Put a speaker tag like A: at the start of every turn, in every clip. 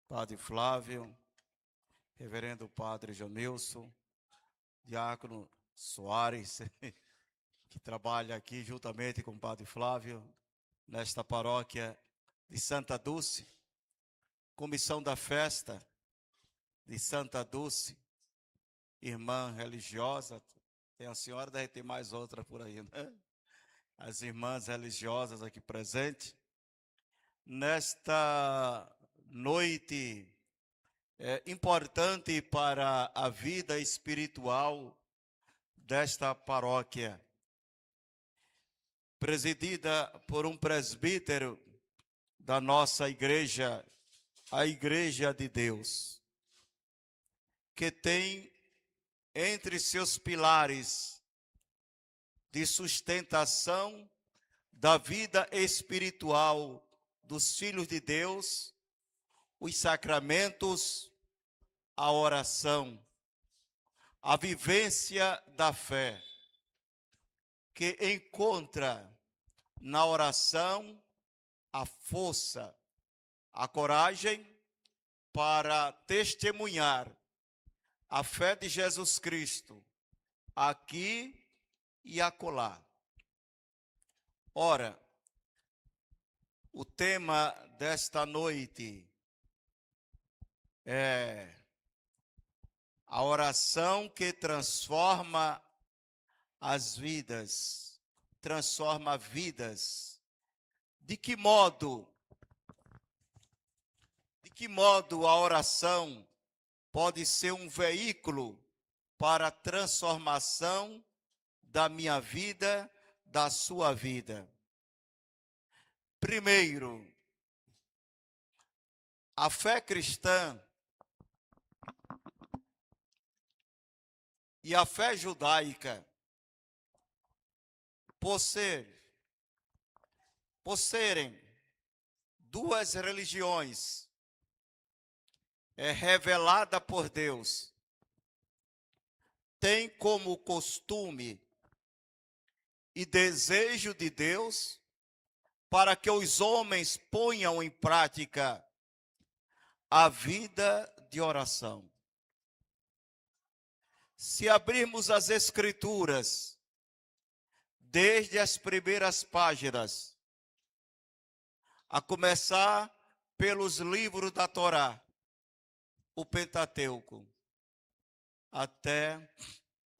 A: Padre Flávio, Reverendo Padre Janilson, Diácono Soares, que trabalha aqui juntamente com o Padre Flávio, nesta paróquia de Santa Dulce, comissão da festa de Santa Dulce, irmã religiosa, tem a senhora, deve ter mais outra por aí, né? As irmãs religiosas aqui presentes, nesta noite importante para a vida espiritual desta paróquia, presidida por um presbítero da nossa igreja, a Igreja de Deus, que tem entre seus pilares de sustentação da vida espiritual dos filhos de Deus, os sacramentos, a oração, a vivência da fé, que encontra na oração a força, a coragem para testemunhar a fé de Jesus Cristo aqui e acolá. Ora, o tema desta noite é a oração que transforma as vidas, transforma vidas. De que modo a oração pode ser um veículo para a transformação da minha vida, da sua vida? Primeiro, a fé cristã e a fé judaica, por serem duas religiões revelada por Deus, tem como costume e desejo de Deus para que os homens ponham em prática a vida de oração. Se abrirmos as Escrituras, desde as primeiras páginas, a começar pelos livros da Torá, o Pentateuco, até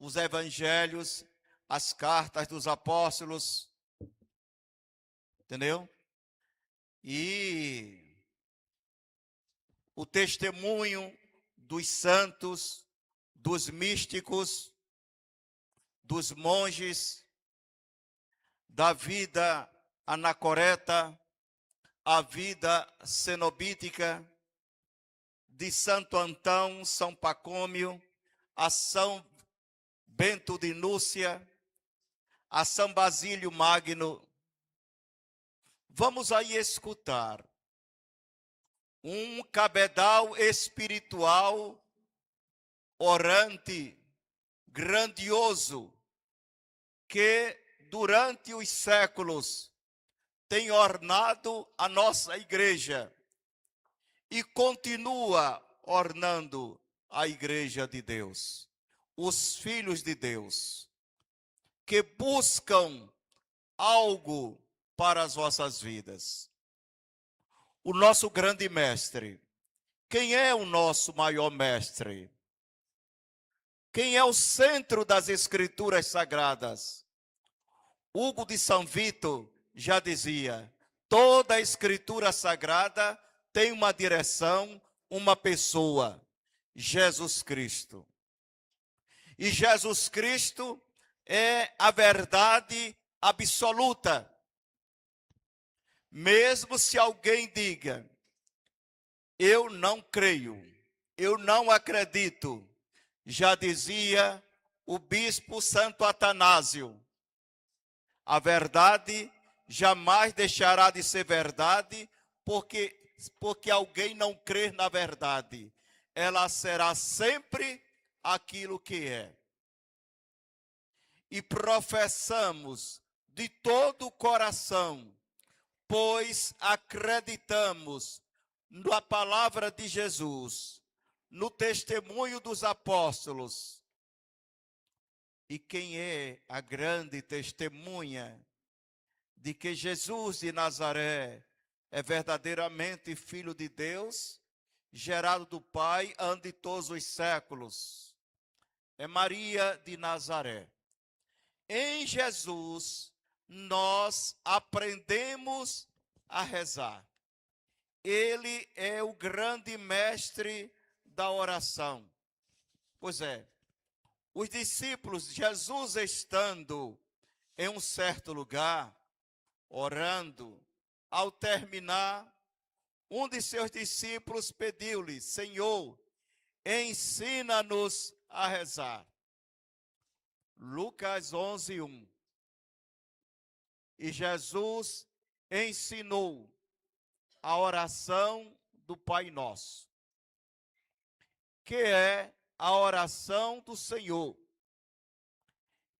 A: os evangelhos, as cartas dos apóstolos, entendeu? E o testemunho dos santos, dos místicos, dos monges, da vida anacoreta, a vida cenobítica, de Santo Antão, São Pacômio, a São Bento de Núcia, a São Basílio Magno. Vamos aí escutar um cabedal espiritual orante, grandioso, que durante os séculos tem ornado a nossa igreja e continua ornando a igreja de Deus, os filhos de Deus, que buscam algo para as vossas vidas. O nosso grande mestre. Quem é o nosso maior mestre? Quem é o centro das Escrituras Sagradas? Hugo de São Vito já dizia: toda a Escritura Sagrada tem uma direção, uma pessoa, Jesus Cristo. E Jesus Cristo é a verdade absoluta. Mesmo se alguém diga: eu não creio, eu não acredito, já dizia o bispo Santo Atanásio, a verdade jamais deixará de ser verdade, porque alguém não crer na verdade. Ela será sempre aquilo que é. E professamos de todo o coração, pois acreditamos na palavra de Jesus, no testemunho dos apóstolos. E quem é a grande testemunha de que Jesus de Nazaré é verdadeiramente Filho de Deus, gerado do Pai antes de todos os séculos? É Maria de Nazaré. Em Jesus, nós aprendemos a rezar. Ele é o grande mestre da oração. Pois é, os discípulos, Jesus estando em um certo lugar, orando, ao terminar, um de seus discípulos pediu-lhe: Senhor, ensina-nos a rezar. Lucas 11:1. E Jesus ensinou a oração do Pai Nosso, que é a oração do Senhor,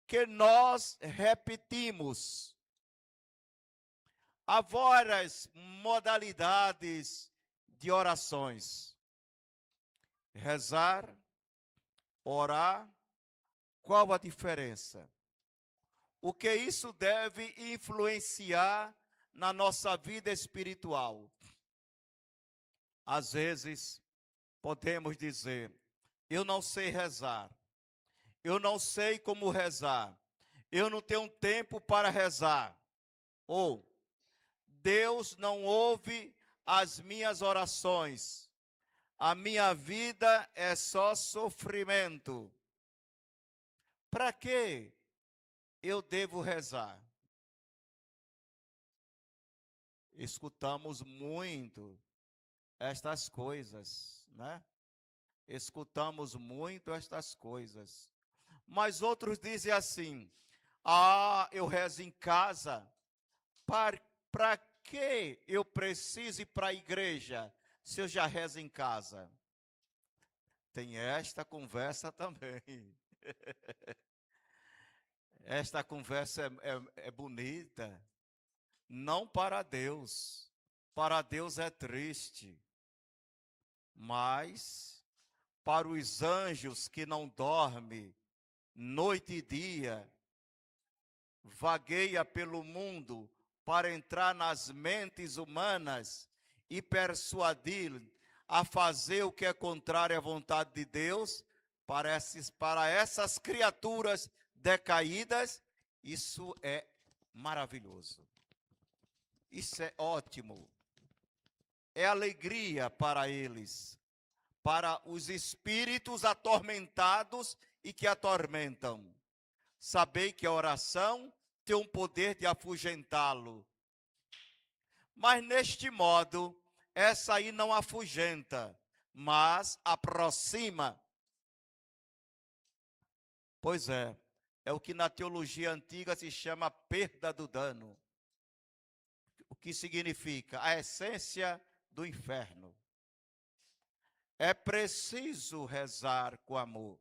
A: que nós repetimos. Há várias modalidades de orações: rezar, orar. Qual a diferença? O que isso deve influenciar na nossa vida espiritual? Às vezes, podemos dizer: eu não sei rezar, eu não sei como rezar, eu não tenho tempo para rezar. Ou, Deus não ouve as minhas orações, a minha vida é só sofrimento. Para que eu devo rezar? Escutamos muito estas coisas, né? Escutamos muito estas coisas. Mas outros dizem assim: eu rezo em casa. Para que eu preciso ir para a igreja se eu já rezo em casa? Tem esta conversa também. Esta conversa é bonita. Não para Deus. Para Deus é triste. Mas para os anjos que não dormem noite e dia, vagueia pelo mundo para entrar nas mentes humanas e persuadir a fazer o que é contrário à vontade de Deus, para essas criaturas decaídas, isso é maravilhoso. Isso é ótimo. É alegria para eles, para os espíritos atormentados e que atormentam. Sabei que a oração tem um poder de afugentá-lo. Mas neste modo, essa aí não afugenta, mas aproxima. Pois é o que na teologia antiga se chama perda do dano. O que significa a essência do inferno. É preciso rezar com amor.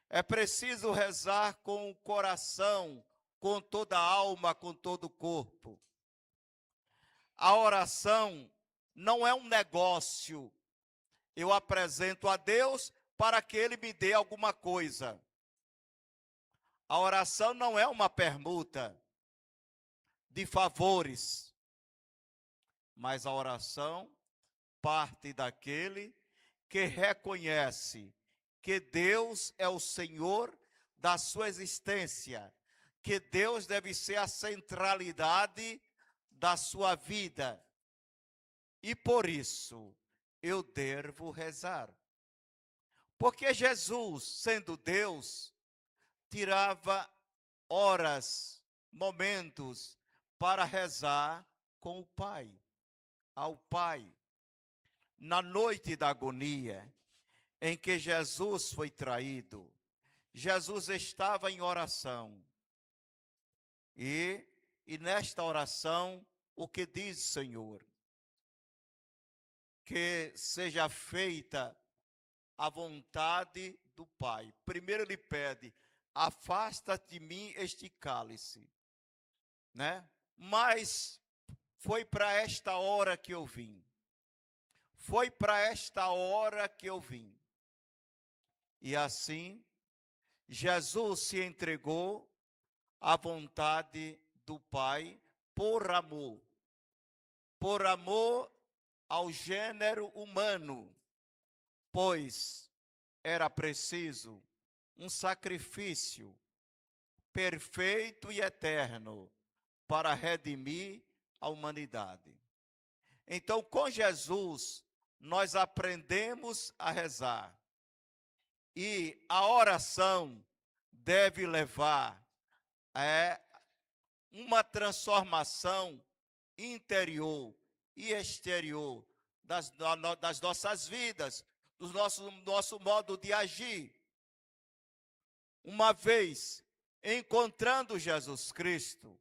A: É preciso rezar com o coração, com toda a alma, com todo o corpo. A oração não é um negócio. Eu apresento a Deus para que Ele me dê alguma coisa. A oração não é uma permuta de favores, mas a oração parte daquele que reconhece que Deus é o Senhor da sua existência, que Deus deve ser a centralidade da sua vida. E por isso eu devo rezar. Porque Jesus, sendo Deus, tirava horas, momentos para rezar com o Pai, ao Pai. Na noite da agonia, em que Jesus foi traído, Jesus estava em oração. E nesta oração, o que diz o Senhor? Que seja feita a vontade do Pai. Primeiro ele pede: afasta de mim este cálice, né? Mas foi para esta hora que eu vim. foi para esta hora que eu vim. E assim, Jesus se entregou à vontade do Pai por amor ao gênero humano, pois era preciso um sacrifício perfeito e eterno para redimir a humanidade. Então, com Jesus, nós aprendemos a rezar. E a oração deve levar a uma transformação interior e exterior das nossas vidas, do nosso modo de agir. Uma vez encontrando Jesus Cristo,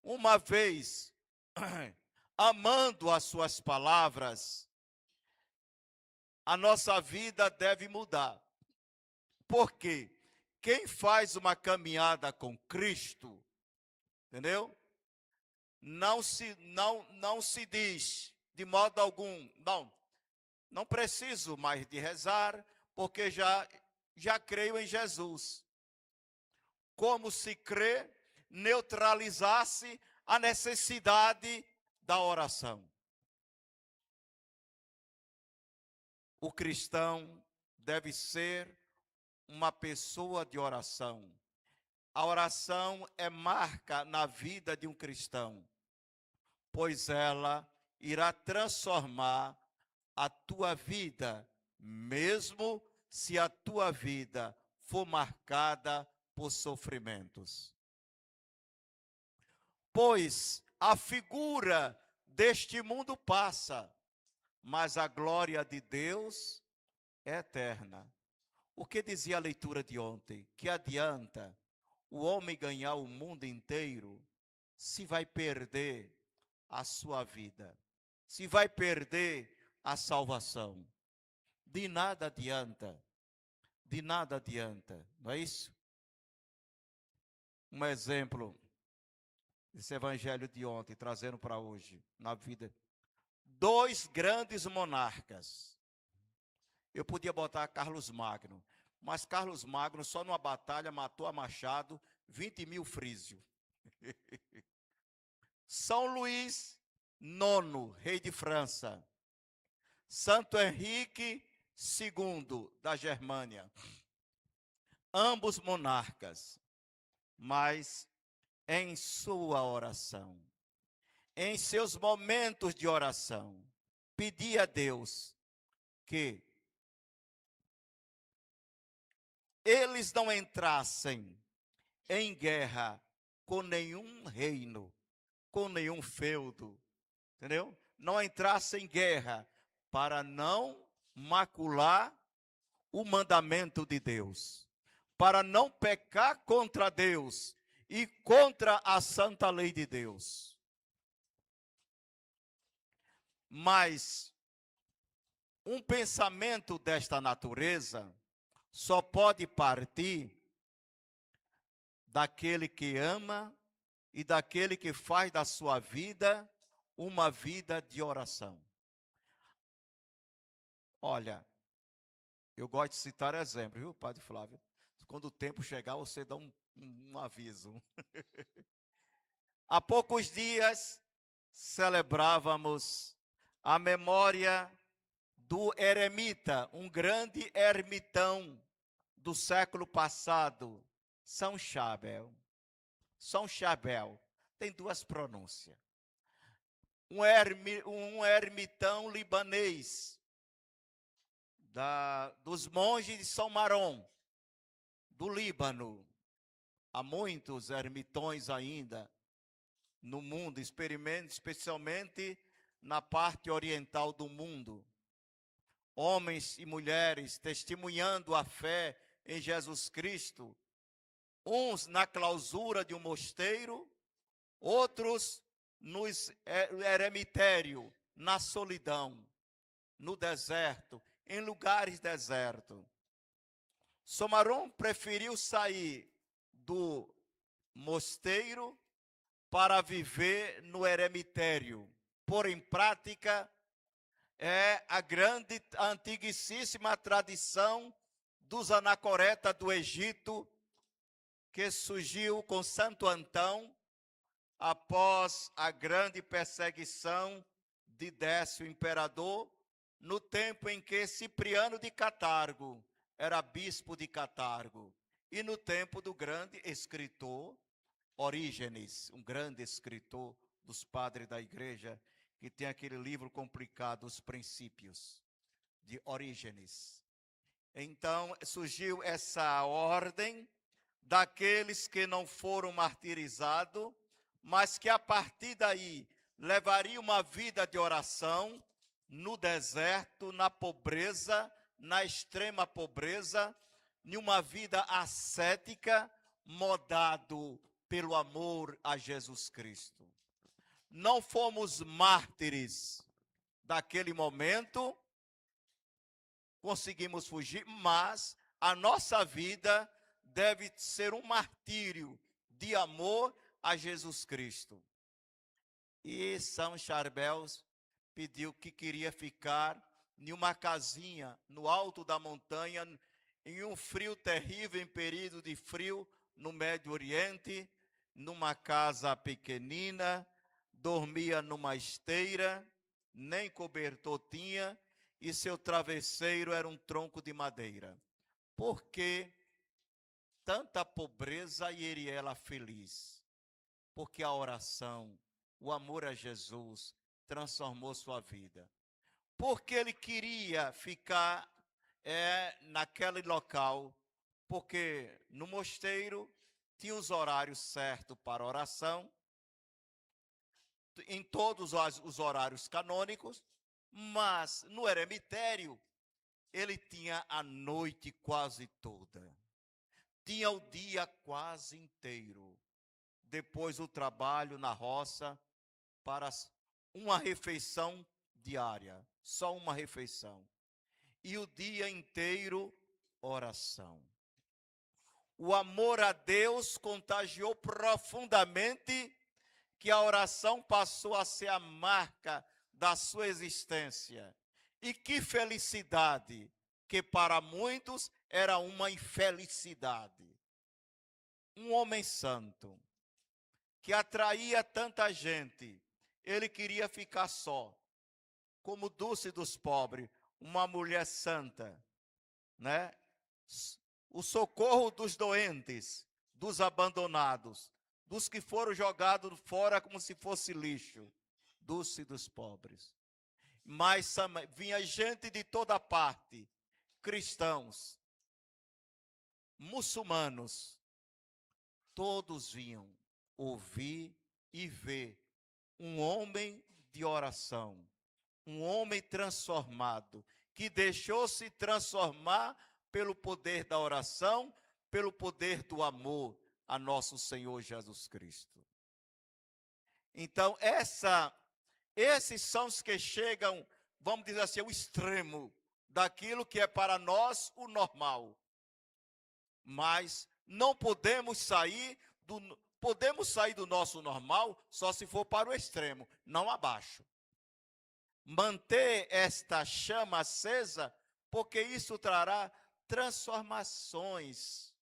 A: uma vez amando as suas palavras, a nossa vida deve mudar. Porque quem faz uma caminhada com Cristo, entendeu? Não se diz de modo algum, não preciso mais de rezar, porque já creio em Jesus. Como se crê, neutralizasse a necessidade da oração. O cristão deve ser uma pessoa de oração. A oração é marca na vida de um cristão, pois ela irá transformar a tua vida, mesmo se a tua vida for marcada por sofrimentos. Pois a figura deste mundo passa, mas a glória de Deus é eterna. O que dizia a leitura de ontem? Que adianta o homem ganhar o mundo inteiro se vai perder a sua vida, se vai perder a salvação? De nada adianta, não é isso? Um exemplo desse evangelho de ontem, trazendo para hoje, na vida. 2 grandes monarcas. Eu podia botar Carlos Magno, mas Carlos Magno só numa batalha matou a machado 20.000 frísios. São Luís IX, rei de França. Santo Henrique II, da Germânia. Ambos monarcas, mas em sua oração, em seus momentos de oração, pedia a Deus que eles não entrassem em guerra com nenhum reino, com nenhum feudo, entendeu? Não entrassem em guerra para não macular o mandamento de Deus, para não pecar contra Deus e contra a santa lei de Deus. Mas um pensamento desta natureza só pode partir daquele que ama e daquele que faz da sua vida uma vida de oração. Olha, eu gosto de citar exemplos, viu, Padre Flávio? Quando o tempo chegar, você dá um aviso. Há poucos dias, celebrávamos a memória do eremita, um grande ermitão do século passado, São Chabel. São Chabel tem 2 pronúncias. Um ermitão libanês, dos monges de São Marom, do Líbano. Há muitos ermitões ainda no mundo, especialmente na parte oriental do mundo. Homens e mulheres testemunhando a fé em Jesus Cristo, uns na clausura de um mosteiro, outros no eremitério, na solidão, no deserto, em lugares desertos. São Marom preferiu sair do mosteiro para viver no eremitério, pôr em prática é a grande, antiguíssima tradição dos anacoretas do Egito, que surgiu com Santo Antão, após a grande perseguição de Décio, imperador, no tempo em que Cipriano de Catargo era bispo de Catargo, e no tempo do grande escritor Orígenes, um grande escritor dos padres da igreja, que tem aquele livro complicado, Os Princípios, de Orígenes. Então, surgiu essa ordem daqueles que não foram martirizados, mas que a partir daí levariam uma vida de oração no deserto, na pobreza, na extrema pobreza, em uma vida ascética, modado pelo amor a Jesus Cristo. Não fomos mártires daquele momento, conseguimos fugir, mas a nossa vida deve ser um martírio de amor a Jesus Cristo. E São Charbel pediu que queria ficar em uma casinha no alto da montanha, em um frio terrível, em período de frio, no Médio Oriente, numa casa pequenina, dormia numa esteira, nem cobertor tinha, e seu travesseiro era um tronco de madeira. Por que tanta pobreza e ele era feliz? Porque a oração, o amor a Jesus, transformou sua vida. Porque ele queria ficar naquele local, porque no mosteiro tinha os horários certos para oração, em todos os horários canônicos, mas no eremitério ele tinha a noite quase toda, tinha o dia quase inteiro, depois o trabalho na roça, para uma refeição diária, só uma refeição, e o dia inteiro oração. O amor a Deus contagiou profundamente, que a oração passou a ser a marca da sua existência. E que felicidade, que para muitos era uma infelicidade. Um homem santo, que atraía tanta gente, ele queria ficar só, como Dulce dos pobres, uma mulher santa, né? O socorro dos doentes, dos abandonados, dos que foram jogados fora como se fosse lixo, Dulce dos pobres. Mas vinha gente de toda parte, cristãos, muçulmanos, todos vinham ouvir e ver um homem de oração, um homem transformado, que deixou-se transformar pelo poder da oração, pelo poder do amor a nosso Senhor Jesus Cristo. Então, esses são os que chegam, vamos dizer assim, ao extremo daquilo que é para nós o normal. Mas não podemos sair do nosso normal só se for para o extremo, não abaixo. Manter esta chama acesa, porque isso trará transformações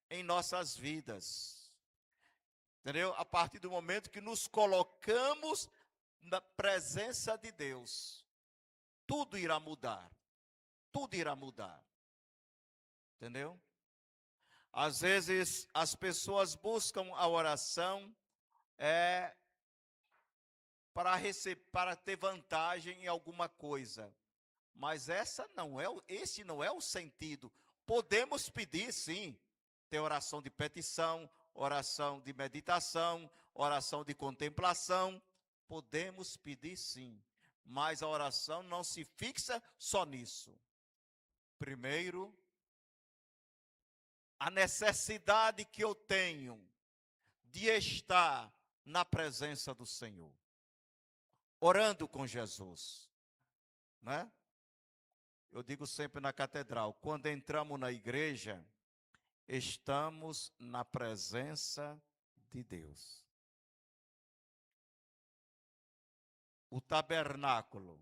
A: em nossas vidas. Entendeu? A partir do momento que nos colocamos na presença de Deus, tudo irá mudar. Tudo irá mudar. Entendeu? Às vezes as pessoas buscam a oração para ter vantagem em alguma coisa. Mas esse não é o sentido. Podemos pedir, sim, ter oração de petição, oração de meditação, oração de contemplação. Podemos pedir, sim. Mas a oração não se fixa só nisso. Primeiro, a necessidade que eu tenho de estar na presença do Senhor, orando com Jesus, né? Eu digo sempre na catedral, quando entramos na igreja, estamos na presença de Deus. O tabernáculo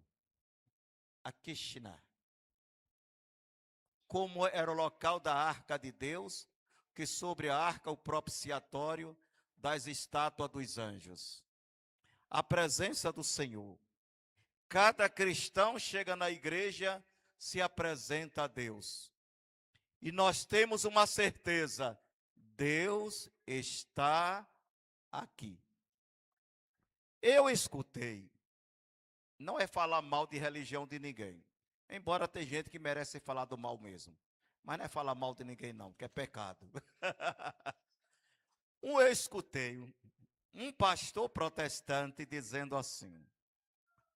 A: Shinar. Como era o local da arca de Deus, que sobre a arca o propiciatório das estátuas dos anjos. A presença do Senhor. Cada cristão chega na igreja, se apresenta a Deus. E nós temos uma certeza, Deus está aqui. Eu escutei, não é falar mal de religião de ninguém, embora tem gente que merece falar do mal mesmo, mas não é falar mal de ninguém não, que é pecado. Eu escutei um pastor protestante dizendo assim,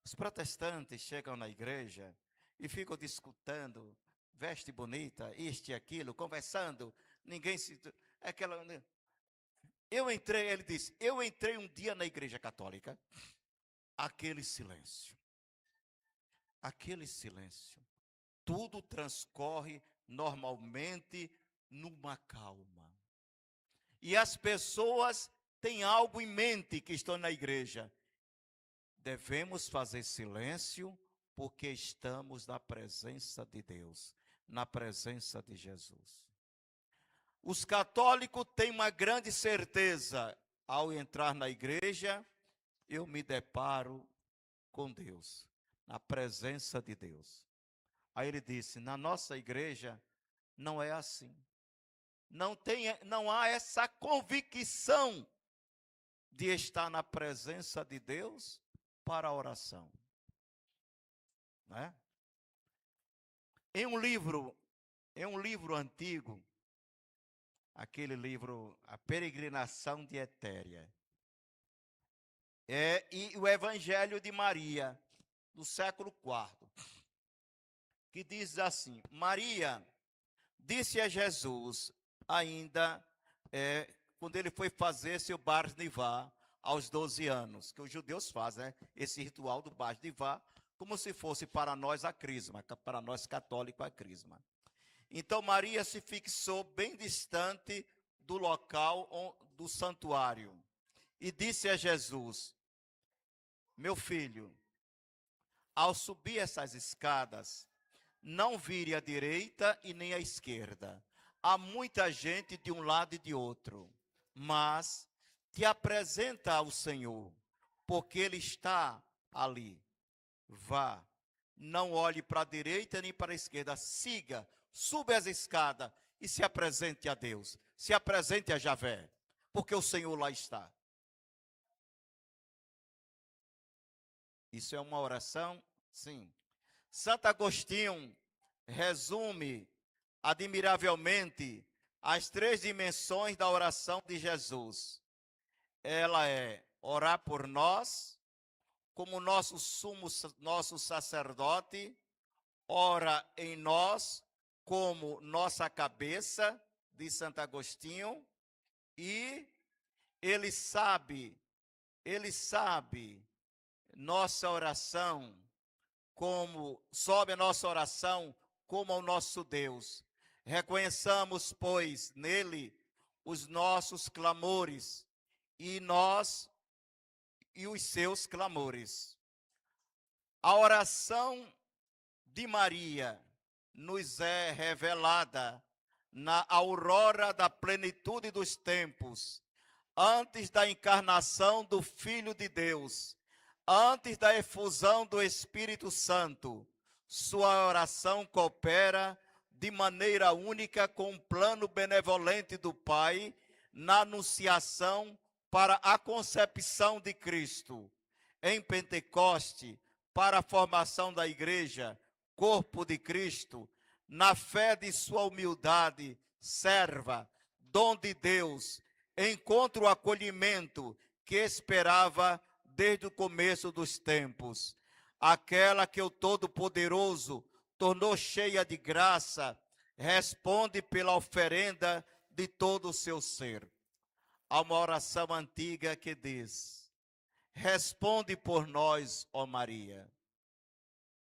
A: os protestantes chegam na igreja e ficam discutindo, veste bonita, isto e aquilo, conversando, ninguém se... ele disse, eu entrei um dia na igreja católica, aquele silêncio, tudo transcorre normalmente numa calma. E as pessoas têm algo em mente que estão na igreja. Devemos fazer silêncio porque estamos na presença de Deus, na presença de Jesus. Os católicos têm uma grande certeza, ao entrar na igreja, eu me deparo com Deus, na presença de Deus. Aí ele disse, na nossa igreja não é assim. Não há essa convicção de estar na presença de Deus para a oração. Né? Em um livro antigo, aquele livro, A Peregrinação de Etéria, e o Evangelho de Maria, do século IV, que diz assim, Maria disse a Jesus, ainda quando ele foi fazer seu Bar Mivá, aos 12 anos, que os judeus fazem, né? Esse ritual do Bar Mivá, como se fosse para nós a crisma, para nós católicos a crisma. Então Maria se fixou bem distante do local do santuário e disse a Jesus, meu filho, ao subir essas escadas, não vire à direita e nem à esquerda. Há muita gente de um lado e de outro, mas te apresenta ao Senhor, porque Ele está ali. Vá, não olhe para a direita nem para a esquerda, siga, suba as escadas e se apresente a Deus, se apresente a Javé, porque o Senhor lá está. Isso é uma oração? Sim. Santo Agostinho resume admiravelmente as 3 dimensões da oração de Jesus. Ela é orar por nós, como nosso sacerdote, ora em nós como nossa cabeça, diz Santo Agostinho, e ele sabe nossa oração, como sobe a nossa oração como ao nosso Deus. Reconheçamos, pois, nele os nossos clamores e os seus clamores. A oração de Maria nos é revelada na aurora da plenitude dos tempos, antes da encarnação do Filho de Deus, antes da efusão do Espírito Santo. Sua oração coopera de maneira única com o plano benevolente do Pai na anunciação para a concepção de Cristo. Em Pentecoste, para a formação da igreja, corpo de Cristo, na fé de sua humildade, serva, dom de Deus, encontra o acolhimento que esperava desde o começo dos tempos. Aquela que o Todo-Poderoso tornou cheia de graça, responde pela oferenda de todo o seu ser. Há uma oração antiga que diz, responde por nós, ó Maria,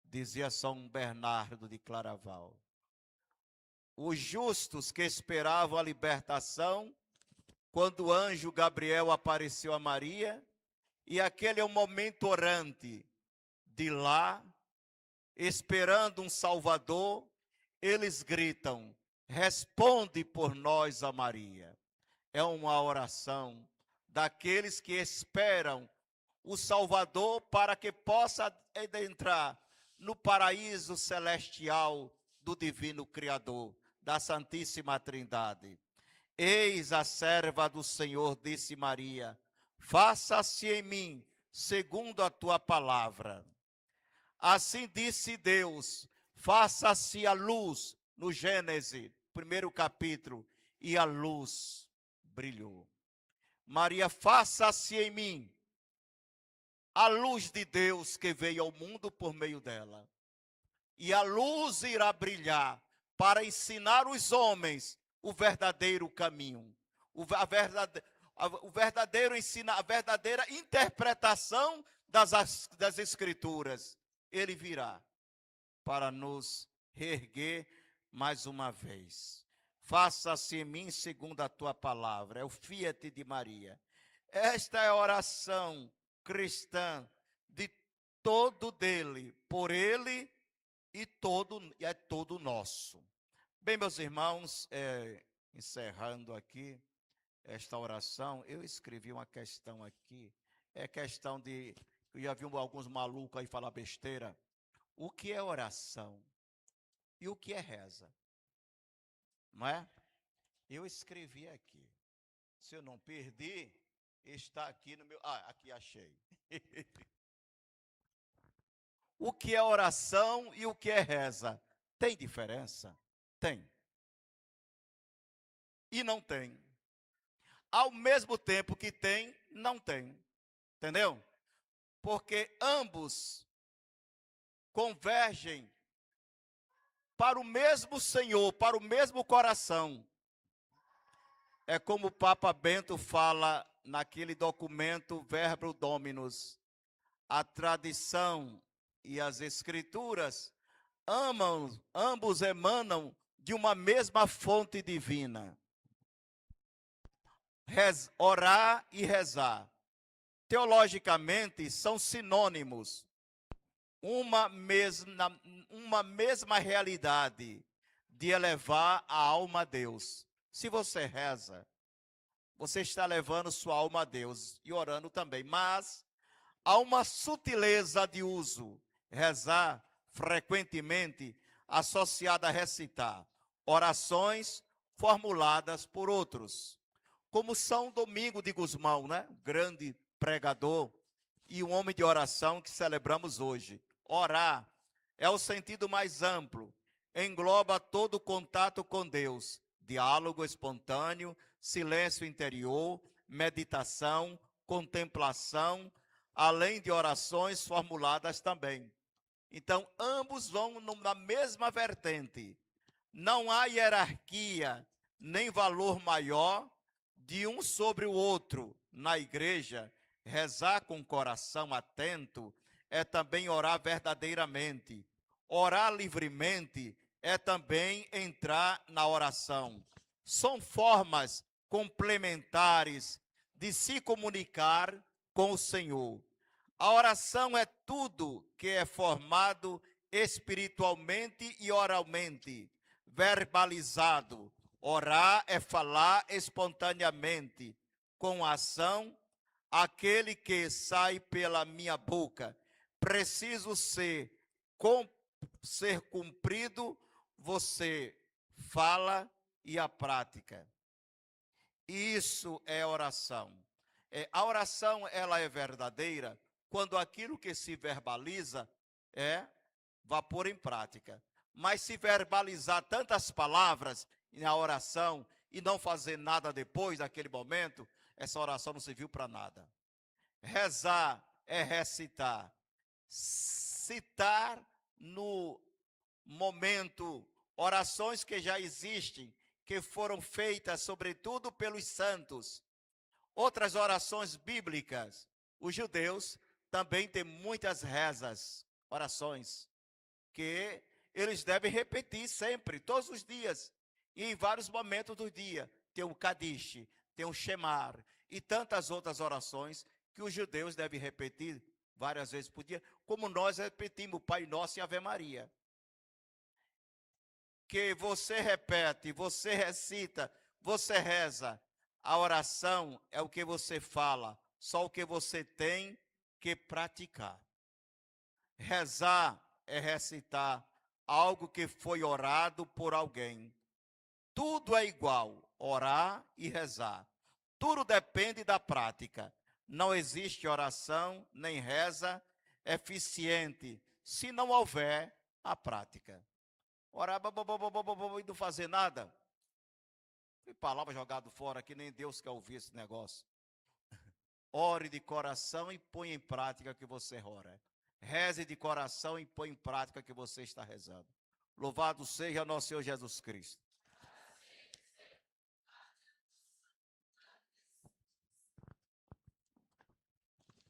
A: dizia São Bernardo de Claraval. Os justos que esperavam a libertação, quando o anjo Gabriel apareceu a Maria, e aquele é o momento orante, de lá esperando um Salvador, eles gritam: responde por nós, a Maria. É uma oração daqueles que esperam o Salvador para que possa adentrar no paraíso celestial do divino Criador, da Santíssima Trindade. Eis a serva do Senhor, disse Maria, faça-se em mim segundo a tua palavra. Assim disse Deus, faça-se a luz, no Gênesis, primeiro capítulo, e a luz brilhou. Maria, faça-se em mim a luz de Deus que veio ao mundo por meio dela. E a luz irá brilhar para ensinar os homens o verdadeiro caminho, o verdadeiro ensino, a verdadeira interpretação das Escrituras. Ele virá para nos reerguer mais uma vez. Faça-se em mim segundo a tua palavra. É o fiat de Maria. Esta é a oração cristã de todo dele, por ele e é todo nosso. Bem, meus irmãos, encerrando aqui esta oração, eu escrevi uma questão aqui, é questão de, eu já vi alguns malucos aí falar besteira, o que é oração e o que é reza, não é? Eu escrevi aqui, se eu não perdi, está aqui no meu, aqui achei. O que é oração e o que é reza? Tem diferença? Tem. E não tem. Ao mesmo tempo que tem, não tem. Entendeu? Porque ambos convergem para o mesmo Senhor, para o mesmo coração. É como o Papa Bento fala naquele documento Verbum Dominus. A tradição e as escrituras ambos emanam de uma mesma fonte divina. Orar e rezar. Teologicamente, são sinônimos. Uma mesma realidade de elevar a alma a Deus. Se você reza, você está levando sua alma a Deus e orando também. Mas há uma sutileza de uso. Rezar, frequentemente, associada a recitar orações formuladas por outros. Como São Domingo de Gusmão, né? Grande pregador e um homem de oração que celebramos hoje. Orar é o sentido mais amplo, engloba todo o contato com Deus, diálogo espontâneo, silêncio interior, meditação, contemplação, além de orações formuladas também. Então, ambos vão na mesma vertente. Não há hierarquia, nem valor maior de um sobre o outro. Na igreja, rezar com o coração atento é também orar verdadeiramente. Orar livremente é também entrar na oração. São formas complementares de se comunicar com o Senhor. A oração é tudo que é formado espiritualmente e oralmente, verbalizado. Orar é falar espontaneamente, com ação, aquele que sai pela minha boca. Preciso ser cumprido, você fala e a prática. Isso é oração. A oração, ela é verdadeira quando aquilo que se verbaliza vai pôr em prática. Mas se verbalizar tantas palavras na oração e não fazer nada depois daquele momento, essa oração não serviu para nada. Rezar é recitar. Citar no momento orações que já existem, que foram feitas sobretudo pelos santos. Outras orações bíblicas. Os judeus também têm muitas rezas, orações, que eles devem repetir sempre, todos os dias, e em vários momentos do dia. Tem o Kadish, tem o Shemar, e tantas outras orações que os judeus devem repetir várias vezes por dia, como nós repetimos Pai Nosso e Ave Maria. Que você repete, você recita, você reza. A oração é o que você fala, só o que você tem que praticar. Rezar é recitar algo que foi orado por alguém. Tudo é igual, orar e rezar. Tudo depende da prática. Não existe oração nem reza eficiente se não houver a prática. Orar e não fazer nada. Que palavra jogada fora que nem Deus quer ouvir esse negócio. Ore de coração e põe em prática o que você ora. Reze de coração e põe em prática o que você está rezando. Louvado seja nosso Senhor Jesus Cristo.